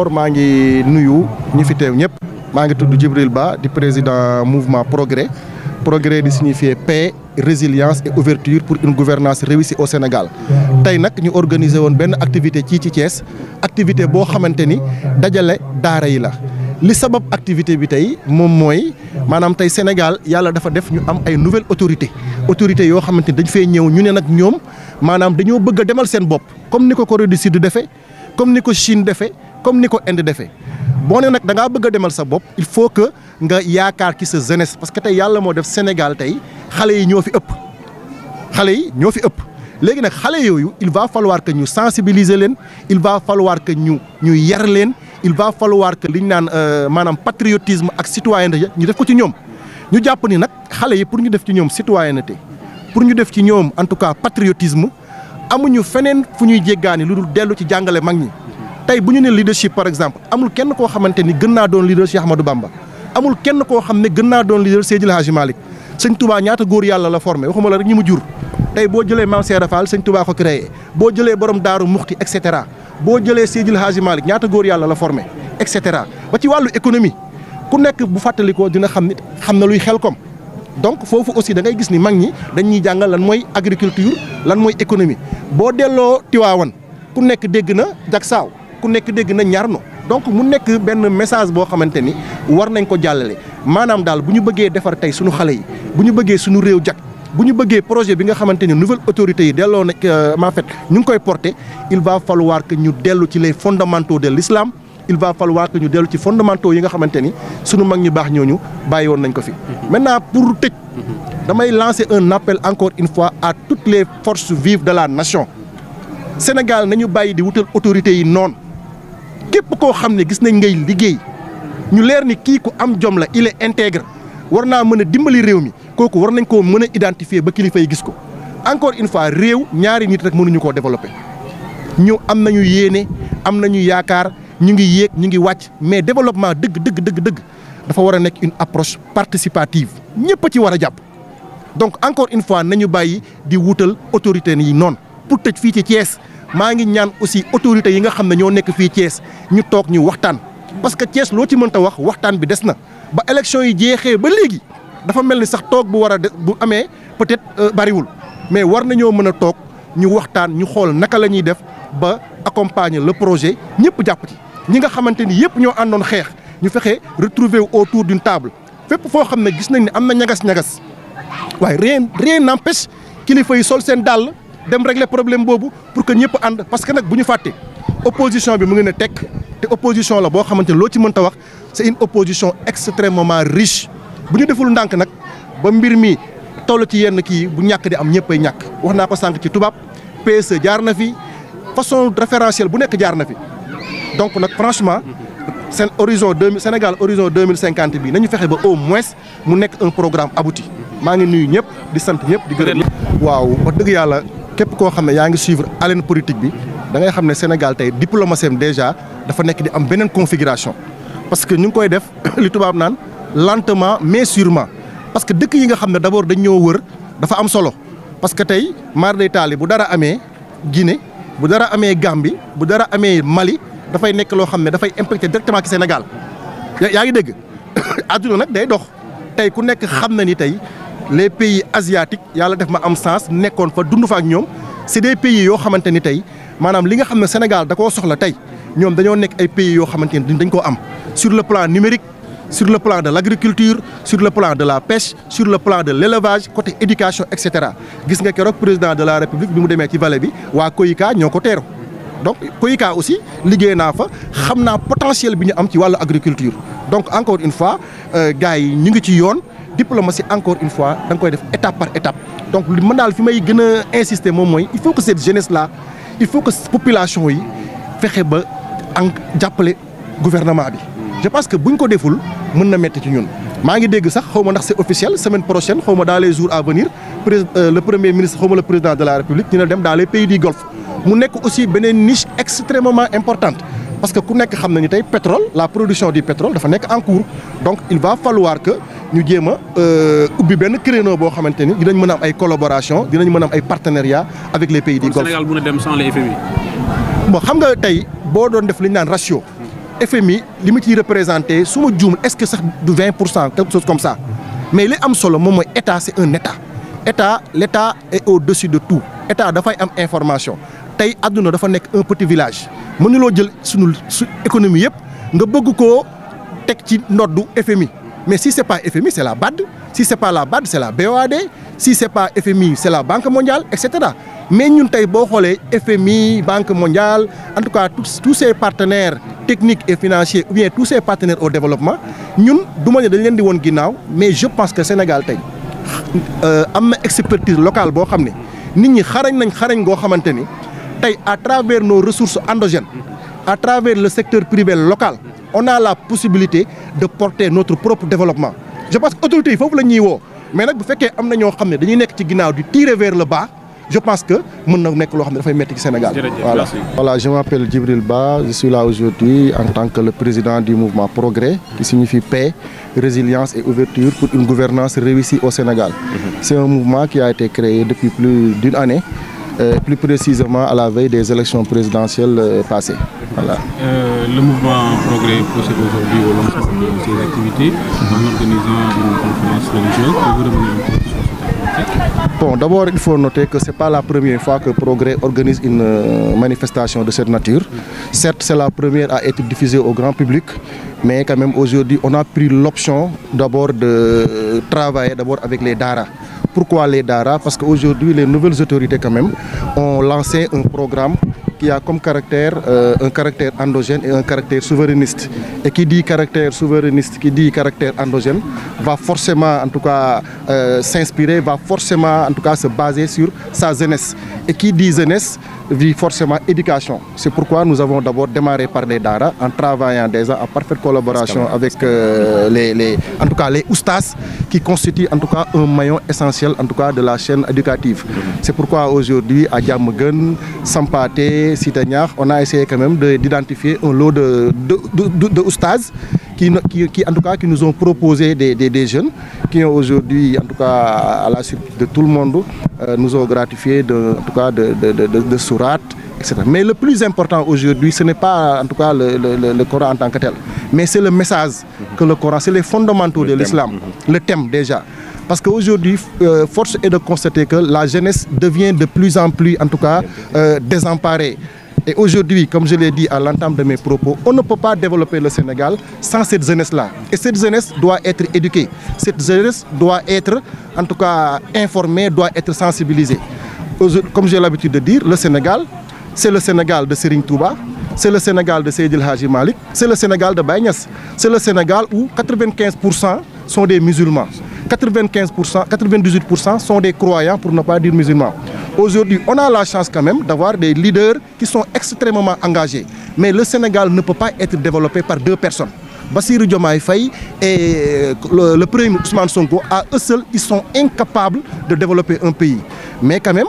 maa ngi nuyu ñi fi teew ñëpp maa ngi tudd Djibril Ba di président mouvement Progrès Progrès di signifier paix résilience et ouverture pour une gouvernance réussie au Sénégal tey nag ñu organiser woon benn activité ci Thiès activité boo xamante ni dajale daara yi la li sabab activité bi tey moom mooy maanaam tey Sénégal yàlla dafa def ñu am ay nouvelles autorités yoo xamante ni dañ fee ñëw ñu ne nag ñoom maanaam dañoo bëgg a demal seen bopp comme ni ko Corée du Sud defee comme ni ko Chine defee comme ni ko Inde defee boo ne nag da ngaa bëgg a demal sa bopp il faut que nga yaakaar ci sa jeunesse parce que tey yàlla moo def Sénégal tey xale yi ñoo fi ëpp léegi nag xale yooyu il va falloir que ñu sensibiliser leen il va falloir que ñu yar leen il va falloir que li ñu naan maanaam patriotisme ak citoyenneté ñu def ko ci ñoom ñu jàpp ni nag xale yi pour ñu def ci ñoom citoyenneté pour ñu def ci ñoom en tout cas patriotisme amuñu feneen fu ñuy jéggaani lu dul dellu ci jàngale mag ñi. tey bu ñu ne leadership par exemple amul kenn koo xamante ni gën naa doon leader Cheikh Ahmadou Bamba amul kenn koo xam ne gën naa doon leader Seydil Hadji Malick sëñ Touba ñaata góor yàlla la formé waxuma la rek ñi mu jur tey boo jëlee Mame Serra Fall sëñ Touba ko créé boo jëlee borom Daaru Muxti et cetera boo jëlee Seydil Hadji Malick ñaata góor yàlla la formé et cetera ba ci wàllu économie ku nekk bu fàttalikoo dina xam na luy Xelcom donc foofu aussi da ngay gis ni mag ñi dañuy jàngal lan mooy agriculture lan mooy économie boo delloo Tiwaawan ku nekk dégg na Jaksaaw ku nekk dégg na Ñaarno donc mu nekk benn message boo xamante ni war nañ ko jàllale maanaam daal bu ñu bëggee defar tey suñu xale yi bu ñu bëggee suñu réew jag bu ñu bëggee projet bi nga xamante ni nouvelle autorité yi delloo na en fait ñu ngi koy porter il va falloir que ñu dellu ci les fondamentaux de l'islam il va falloir que ñu dellu ci fondamentaux yi nga xamante ni suñu mag ñu baax ñooñu bàyyi woon nañ ko fi. maintenant pour tëj damay lancer un appel encore une fois à toutes les forces vives de la nation Sénégal nañu bàyyi di wutal autorités yi noonu. képp koo xam ne gis nañ ngay liggéey ñu leer ni kii ku am jom la il est intègre war naa mën a dimbali réew mi kooku war nañ koo mën a identifier ba kilifa yi gis ko encore une fois réew ñaari nit rek mënuñu koo développer ñu am nañu yéene am nañu yaakaar ñu ngi yéeg ñu ngi wàcc mais développement dëgg dafa war a nekk une approche participative ñëpp a ci war a jàpp donc encore une fois nañu bàyyi di wutal autorité yi noonu pour tëj fii ci Thiès. maa ngi ñaan aussi autorités yi nga xam ne ñoo nekk fii Thiès ñu toog ñu waxtaan parce que Thiès loo ci mënta wax waxtaan bi des na ba élection yi jeexee ba léegi dafa mel ni sax toog bu war a bu amee peut-être bariwul mais war nañoo mën a toog ñu waxtaan ñu xool naka la ñuy def ba accompagner le projet ñëpp jàpp ci ñi nga xamante ni yëpp ñoo àndoon xeex ñu fexe retrouver autour d'une table fépp foo xam ne gis nañ ne am na ñagas-ñagas waaye rien n'empêche kilifa yi sol seen dàll dem régler problème boobu pour que ñëpp ànd parce que nag bu ñu fàtte opposition bi mu ngi ne tekk te opposition la boo xamante ne loo ci mënta wax c'est une opposition extrêmement riche bu ñu deful ndànk nag ba mbir mi toll ci yenn kii bu ñàkk di am ñëppay ñàkk wax naa ko sànq ci tubaab PSE jaar na fi façon référentiel bu nekk jaar na fi donc nag franchement seen horizon Sénégal horizon 2050 bi nañu fexe ba au moins mu nekk un programme abouti maa ngi nuyu ñëpp di sant ñëpp di gërëm waaw wax dëgg yàlla képp koo xam ne yaa ngi suivre haleine politique bi da ngay xam ne Sénégal tey diplomatie am déjà dafa nekk di am beneen configuration parce que ñu ngi koy def li tubaab naan lentement mais sûrement parce que dëkk yi nga xam ne d'abord dañ ñoo wër dafa am solo parce que tey maar day taali bu dara amee Guinée bu dara amee Gambie bu dara amee Mali dafay nekk loo xam ne dafay impacter directement ci Sénégal yaa ngi dégg adduna nag day dox tey ku nekk xam na ni tey les pays asiatiques yàlla def ma am sens nekkoon fa dund fa ak ñoom c'est des pays yoo xamante ni tey maanaam li nga xam ne Sénégal da koo soxla tey ñoom dañoo nekk ay pays yoo xamante ni dañ koo am sur le plan numérique sur le plan de l'agriculture sur le plan de la pêche sur le plan de l'élevage côté éducation et cetera gis nga keroog président de la République bi mu demee ci vallée bi waa Koyika ñoo ko teeru donc Koyika aussi liggéey naa fa xam naa potentiel bi ñu am ci wàllu agriculture donc encore une fois gars yi ñu ngi ci yoon diplomatie encore une fois da nga koy def étape par étape donc li man daal fi may gën a insister moom mooy il faut que cette jeunesse là il faut que population yi fexe ba jàppale gouvernement bi je pense que buñ ko deful mën na metti ci ñun maa ngi dégg sax xaw ma ndax c'est officiel semaine prochaine xaw ma dans les jours à venir le premier ministre xaw ma le président de la République dina dem dans les pays du Golfe mu nekk aussi beneen niche extrêmement importante parce que ku nekk xam na ni tey pétrole la production du pétrole dafa nekk en cours donc il va falloir que ñu jéem a ubbi benn créneau boo xamante ni dinañ mën a am ay collaboration dinañ mën a am ay partenariat avec les pays du Golfe. Sénégal bu na dem sans les FMI. bon xam nga tey boo doon def li ñu naan ratio FMI limite yi représenté su ma juum est-ce que sax du 20% quelque chose comme ça mais li am solo moom mooy état c'est un état l'état est au-dessus de tout état dafay am information tey àdduna dafa nekk un petit village mënuloo jël su économie yëpp nga bëgg koo teg ci ndoddu FMI mais si c'est pas FMI c'est la BAD si c'est pas la BAD c'est la BOAD si c'est pas FMI c'est la Banque mondiale et cetera mais ñun tey boo xoolee FMI Banque mondiale en tout cas tous ces partenaires techniques et financiers ou bien tous ces partenaires au développement ñun du ma ne dañ leen di woon ginnaaw mais je pense que Sénégal tey am na expertise locale boo xam ne nit ñi xarañ goo xamante ni tey à travers nos ressources endogènes à travers le secteur privé local on a la possibilité de porter notre propre développement je pense que autorités yi foofu la ñuy woo mais nag bu fekkee am na ñoo xam ne dañuy nekk ci ginnaaw di tirer vers le bas je pense que mën na nekk loo xam ne dafay metti ci Sénégal. Voilà, je m'appelle Djibril Ba, je suis là aujourd'hui en tant que le président du mouvement Progrès qui signifie paix, résilience et ouverture pour une gouvernance réussie au Sénégal. C'est un mouvement qui a été créé depuis plus d'une année, plus précisément à la veille des élections présidentielles passées. Voilà. Le mouvement Progrès procède aujourd'hui au lancement de ses activités en organisant une conférence religieuse. Vous revenez un peu sur cette activité? Bon, d'abord, il faut noter que ce n'est pas la première fois que Progrès organise une manifestation de cette nature. Certes, c'est la première à être diffusée au grand public, mais quand même aujourd'hui, on a pris l'option d'abord de travailler d'abord avec les Dara. Pourquoi les Dara? Parce qu'aujourd'hui, les nouvelles autorités quand même ont lancé un programme qui a comme caractère un caractère endogène et un caractère souverainiste. Et qui dit caractère souverainiste, qui dit caractère endogène, va forcément en tout cas s'inspirer, va forcément en tout cas se baser sur sa jeunesse. Et qui dit jeunesse, dit forcément éducation. C'est pourquoi nous avons d'abord démarré par les Dara en travaillant déjà en parfaite collaboration avec en tout cas les oustas qui constituent en tout cas un maillon essentiel en tout cas de la chaîne éducative. C'est pourquoi aujourd'hui à Diamaguène, Sampaté, Cité-Niakh, on a essayé quand même d'identifier un lot de oustas qui en tout cas qui nous ont proposé des jeunes qui ont aujourd'hui en tout cas à la suite de tout le monde nous ont gratifié en tout cas de sourates, etc. Mais le plus important aujourd'hui, ce n'est pas en tout cas le Coran en tant que tel, mais c'est le message que le Coran, c'est les fondamentaux de l'islam, le thème déjà. Parce qu'aujourd'hui, force est de constater que la jeunesse devient de plus en plus en tout cas désemparée. Et aujourd'hui, comme je l'ai dit à l'entame de mes propos, on ne peut pas développer le Sénégal sans cette jeunesse-là. Et cette jeunesse doit être éduquée. Cette jeunesse doit être, en tout cas, informée, doit être sensibilisée. Comme j'ai l'habitude de dire, le Sénégal, c'est le Sénégal de Serigne Touba, c'est le Sénégal de Seydil Hadji Malick, c'est le Sénégal de Baye Niass. C'est le Sénégal où 95% sont des musulmans. 95%, 98% sont des croyants, pour ne pas dire musulmans. Aujourd'hui, on a la chance quand même d'avoir des leaders qui sont extrêmement engagés. Mais le Sénégal ne peut pas être développé par deux personnes. Bassirou Diomaye Faye et le premier Ousmane Sonko, à eux seuls, ils sont incapables de développer un pays. Mais quand même,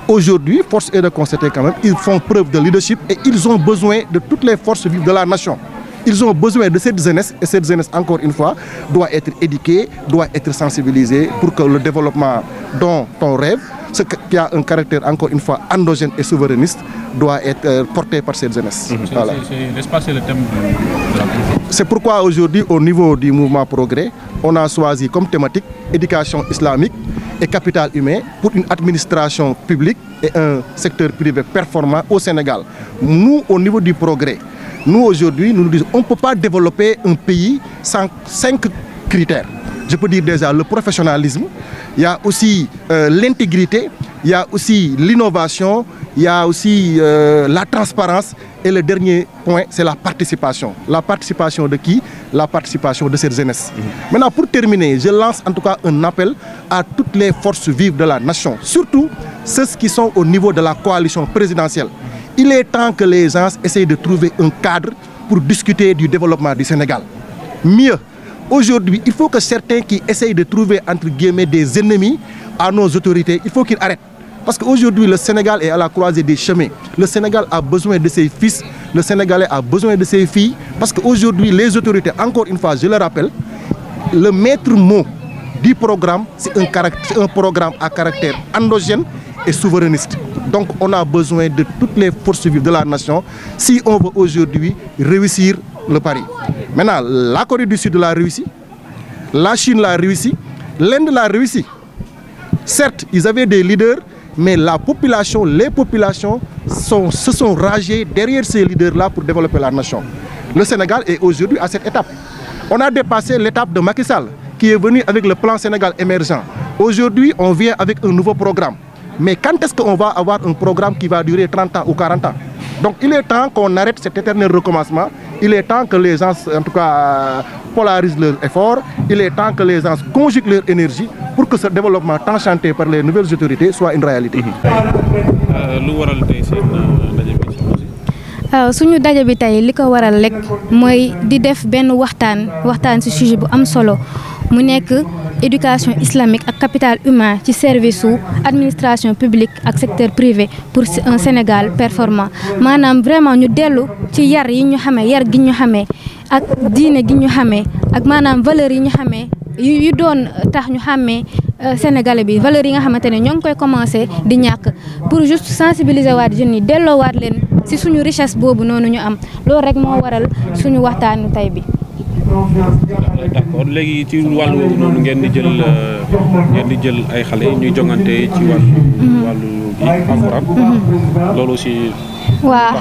aujourd'hui, force est de constater quand même, ils font preuve de leadership et ils ont besoin de toutes les forces vives de la nation. Ils ont besoin de cette jeunesse et cette jeunesse, encore une fois, doit être éduquée, doit être sensibilisée pour que le développement dont on rêve, ce qui a un caractère, encore une fois, endogène et souverainiste, doit être porté par cette jeunesse. Voilà. L'espace est le thème de la conférence. C'est pourquoi aujourd'hui, au niveau du mouvement Progrès, on a choisi comme thématique éducation islamique et capital humain pour une administration publique et un secteur privé performant au Sénégal. Nous, au niveau du Progrès, nous aujourd'hui, nous disons on ne peut pas développer un pays sans 5 critères. Je peux dire déjà le professionnalisme, il y a aussi l'intégrité, il y a aussi l'innovation, il y a aussi la transparence et le dernier point, c'est la participation. La participation de qui? La participation de cette jeunesse. Maintenant, pour terminer, je lance en tout cas un appel à toutes les forces vives de la nation, surtout ceux qui sont au niveau de la coalition présidentielle. Il est temps que les gens essayent de trouver un cadre pour discuter du développement du Sénégal. Mieux, aujourd'hui, il faut que certains qui essayent de trouver, entre guillemets, des ennemis à nos autorités, il faut qu'ils arrêtent. Parce qu'aujourd'hui, le Sénégal est à la croisée des chemins. Le Sénégal a besoin de ses fils, le Sénégalais a besoin de ses filles. Parce qu'aujourd'hui, les autorités, encore une fois, je le rappelle, le maître mot du programme, c'est un programme à caractère endogène et souverainiste. Donc on a besoin de toutes les forces vives de la nation si on veut aujourd'hui réussir le pari. Maintenant, la Corée du Sud l'a réussi, la Chine l'a réussi, l'Inde l'a réussi. Certes, ils avaient des leaders, mais les populations se sont rangées derrière ces leaders-là pour développer la nation. Le Sénégal est aujourd'hui à cette étape. On a dépassé l'étape de Macky Sall, qui est venu avec le plan Sénégal émergent. Aujourd'hui, on vient avec un nouveau programme. Mais quand est-ce qu'on va avoir un programme qui va durer 30 ans ou 40 ans? Donc il est temps qu'on arrête cet éternel recommencement. Il est temps que les gens, en tout cas, polarisent leurs efforts. Il est temps que les gens conjuguent leur énergie pour que ce développement tant chanté par les nouvelles autorités soit une réalité. lu waral tey seen ndaje bi suñu daje bi tey li ko waral rek mooy di def benn waxtaan ci sujet bu am solo mu nekk éducation islamique ak capital humain ci service su administration publique ak secteur privé pour un Sénégal performant maanaam vraiment ñu dellu ci yar yi ñu xamee yar gi ñu xamee ak diine gi ñu xamee ak maanaam valeur yi ñu xamee yu doon tax ñu xamee Sénégalais bi valeur yi nga xamante ne ñoo ngi koy commencé di ñàkk pour juste sensibiliser waat jeunes yi delloowaat leen ci suñu richesse boobu noonu ñu am loolu rek moo waral suñu waxtaanu tey bi. d'accord léegi ci wàllu woowu noonu ngeen di jël ay xale ñuy jongante ci wàllu gi alxuraan loolu aussi. waaw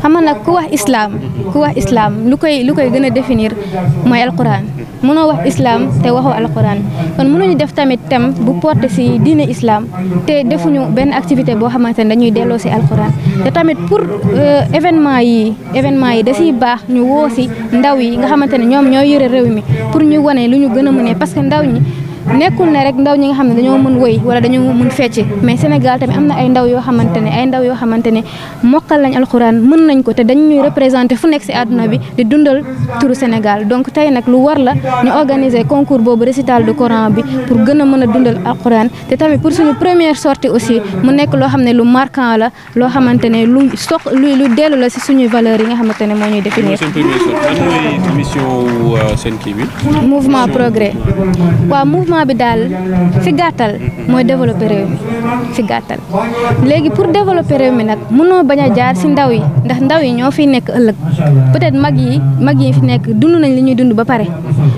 xam nga nag ku wax islam lu koy gën a définir mooy alquran mënoo wax islam te waxoo alquran kon mënuñu def tamit thème bu porté ci diine islam te defuñu benn activité boo xamante ne dañuy delloo ci alquran te tamit pour événement yi da ciy baax ñu woo ci ndaw yi nga xamante ne ñoom ñoo yore réew mi pour ñu wane lu ñu gën a mënee parce que ndaw ñi nekkul ne rek ndaw ñi nga xam ne dañoo mën woy wala dañoo mën fecc mais Sénégal tamit am na ay ndaw yoo xamante ne mokkal nañ alxuraan mën nañ ko te dañ ñuy représenté fu nekk ci àdduna bi di dundal turu Sénégal donc tey nag lu war la ñu organiser concours boobu récital de Coran bi pour gën a mën a dundal alxuraan te tamit pour suñu première sortie aussi mu nekk loo xam ne lu marquant la loo xamante ne lu dellu la ci suñuy valeurs yi nga xamante ne moo ñuy définir. seen première sortie lan mooy mission seen kii bi. mouvement progrès waaw mouvement bi daal ci gàttal mooy développer réew mi ci gàttal léegi pour développer réew mi nag mënoo bañ a jaar ci ndaw yi ndax ndaw yi ñoo fiy nekk ëllëg peut-être mag yi fi nekk dund nañ li ñuy dund ba pare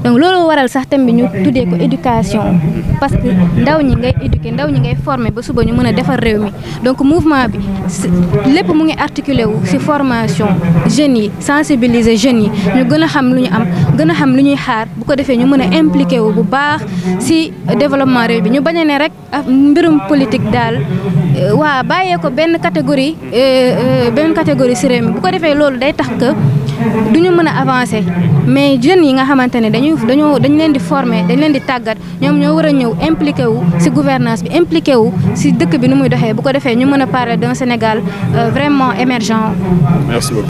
donc loolu waral sax thème bi ñu tuddee ko éducation parce que ndaw ñi ngay éduquer ndaw ñi ngay former ba suba ñu mën a defar réew mi donc mouvement bi lépp mu ngi articulé wu ci formation jeunes yi sensibiliser jeunes yi ñu gën a xam lu ñu am gën a xam lu ñuy xaar bu ko defee ñu mën a impliqué wu bu baax ci développement réew bi ñu bañ a ne rek mbirum politique daal waa bàyyee ko benn catégorie ci réew mi bu ko defee loolu day tax que du ñu mën a avancer mais jeunes yi nga xamante ne dañ leen di former dañ leen di tàggat ñoom ñoo war a ñëw impliqué wu ci gouvernance bi impliqué wu ci dëkk bi nu muy doxee bu ko defee ñu mën a parler d'un Sénégal vraiment émergent. Merci beaucoup.